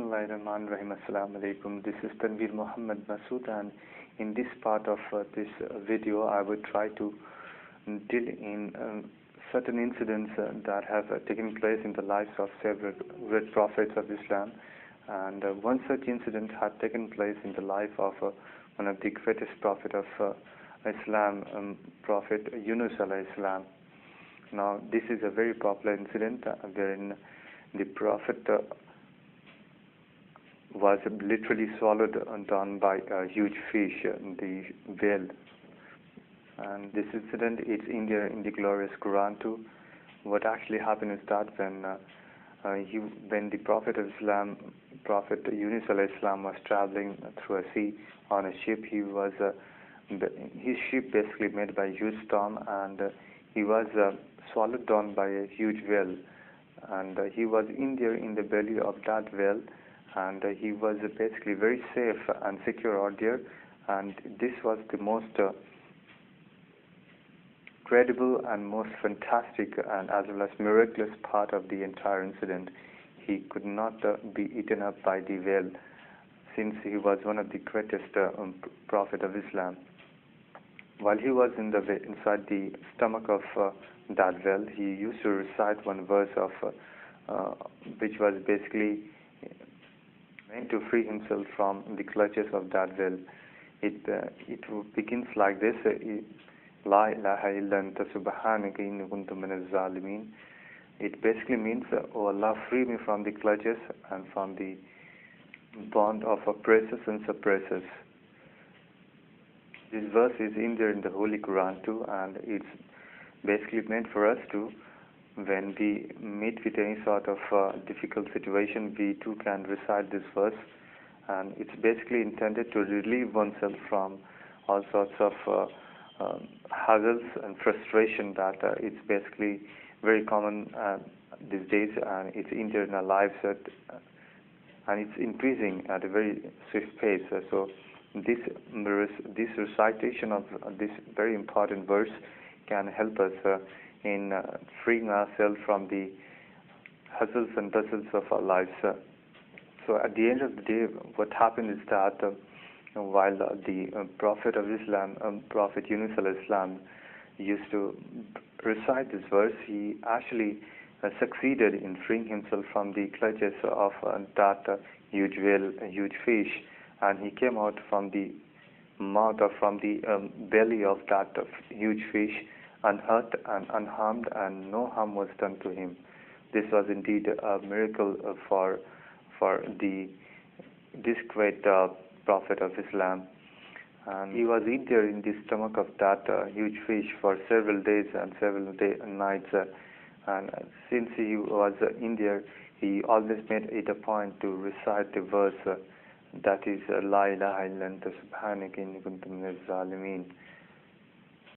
Bismillahirrahmanirrahim. Assalamu alaikum. This is Tanveer Muhammad Masood, and in this part of this video I would try to deal in certain incidents that have taken place in the lives of several great prophets of Islam. And one such incident had taken place in the life of one of the greatest prophet of Islam, Prophet Yunus alayhi salam. Now, this is a very popular incident wherein the prophet was literally swallowed down by a huge fish, the whale. And this incident is in there in the glorious Quran too. What actually happened is that when the Prophet of Islam, Prophet Yunus alayhi salam, was traveling through a sea on a ship, his ship basically made by a huge storm, and he was swallowed down by a huge whale. And he was in there in the belly of that whale, and he was basically very safe and secure out there. And this was the most credible and most fantastic and as well as miraculous part of the entire incident. He could not be eaten up by the whale, since he was one of the greatest prophet of Islam. While he was inside the stomach of that whale, he used to recite one verse of which was basically meant to free himself from the clutches of that whale. It begins like this: La ilaha illa anta subhanaka inni kuntu minaz zalimin. It basically means, "Oh Allah, free me from the clutches and from the bond of oppressors and suppressors." This verse is in there in the Holy Quran too, and it's basically meant for us to, when we meet with any sort of difficult situation, we too can recite this verse. And it's basically intended to relieve oneself from all sorts of hassles and frustration that it's basically very common these days, and it's in there in our lives, and it's increasing at a very swift pace. So this recitation of this very important verse can help us in freeing ourselves from the hustles and bustles of our lives. So at the end of the day, what happened is that while the Prophet of Islam, Prophet Yunus alayhi salam, used to recite this verse, he actually succeeded in freeing himself from the clutches of that huge whale, a huge fish, and he came out from the mouth or from the belly of that huge fish unhurt and unharmed, and no harm was done to him. This was indeed a miracle for this great Prophet of Islam. And he was in there in the stomach of that huge fish for several days and several nights. And since he was in there, he always made it a point to recite the verse that is La ilaha illa anta subhanaka inni kuntu minaz zalimin.